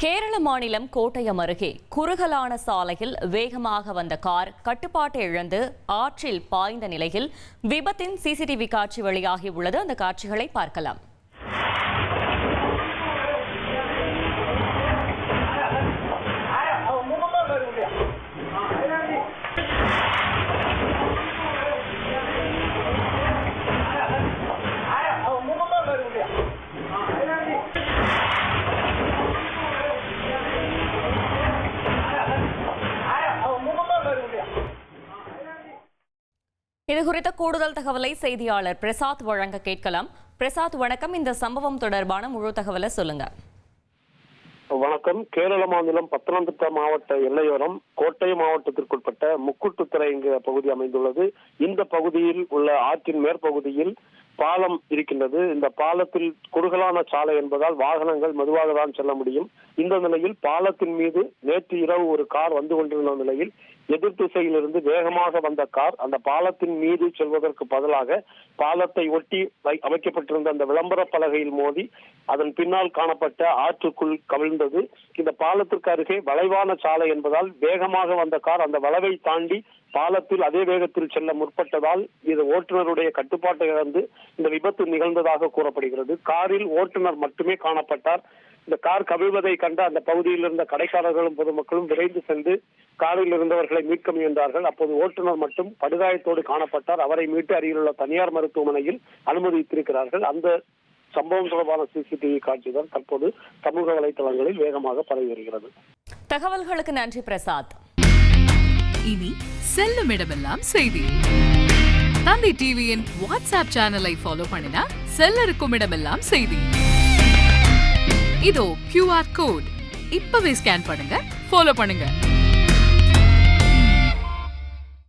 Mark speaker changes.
Speaker 1: கேரள மாநிலம் கோட்டயம் அருகே குறுகலான சாலையில் வேகமாக வந்த கார் கட்டுப்பாட்டை இழந்து ஆற்றில் பாய்ந்த நிலையில் விபத்தின் சிசிடிவி காட்சி வெளியாகியுள்ளது. அந்த காட்சிகளை பார்க்கலாம். இது குறித்த கூடுதல் தகவலை செய்தியாளர் பிரசாத் வழங்க கேட்கலாம். பிரசாத், வணக்கம். இந்த சம்பவம் தொடர்பான முழு தகவலை சொல்லுங்க.
Speaker 2: வணக்கம். கேரள மாநிலம் பத்தனந்திட்டா மாவட்ட எல்லையோரம் கோட்டயம் மாவட்டத்திற்குட்பட்ட முக்குட்டுத்துறை என்கிற பகுதி அமைந்துள்ளது. இந்த பகுதியில் உள்ள ஆற்றின் மேற்பகுதியில் பாலம் இருக்கின்றது. இந்த பாலத்தில் குறுகலான சாலை என்பதால் வாகனங்கள் மெதுவாக தான் செல்ல முடியும். இந்த நிலையில் பாலத்தின் மீது நேற்று இரவு ஒரு கார் வந்து கொண்டிருந்த நிலையில் எதிர் திசையிலிருந்து வேகமாக வந்த கார் அந்த பாலத்தின் மீது செல்வதற்கு பதிலாக பாலத்தை ஒட்டி அமைக்கப்பட்டிருந்த அந்த விளம்பர பலகையில் மோதி அதன் பின்னால் காணப்பட்ட ஆற்றுக்குள் கவிழ்ந்தது. இந்த பாலத்திற்கு அருகே வளைவான சாலை என்பதால் வேகமாக வந்த கார் அந்த வளைவை தாண்டி பாலத்தில் அதே வேகத்தில் செல்ல முற்பட்டதால் இது ஓட்டுநருடைய கட்டுப்பாட்டை இழந்து இந்த விபத்து நிகழ்ந்ததாக கூறப்படுகிறது. காரில் ஓட்டுநர் மட்டுமே காணப்பட்டார். இந்த கார் கவிழ்வதை கண்ட அந்த பகுதியில் இருந்த கடைக்காரர்களும் பொதுமக்களும் விரைந்து சென்று காரில் இருந்தவர்களை மீட்க முயன்றார்கள். அப்போது ஓட்டுநர் மட்டும் படுகாயத்தோடு காணப்பட்டார். அவரை மீட்டு அருகிலுள்ள தனியார் மருத்துவமனையில் அனுமதித்திருக்கிறார்கள். அந்த சம்பவம் தொடர்பான சிசிடிவி காட்சிகள் தற்போது சமூக வலைதளங்களில் வேகமாக பரவி வருகிறது.
Speaker 1: தகவல்களுக்கு நன்றி பிரசாத்.
Speaker 3: இனி செல்லும் இடமெல்லாம் செய்தி. தந்தை டிவியின் வாட்ஸ்அப் சேனலை ஃபாலோ பண்ணினா செல்ல இருக்கும் இடமெல்லாம் செய்தி. இதோ QR கோட் இப்பவே ஸ்கேன் பண்ணுங்க, ஃபாலோ பண்ணுங்க.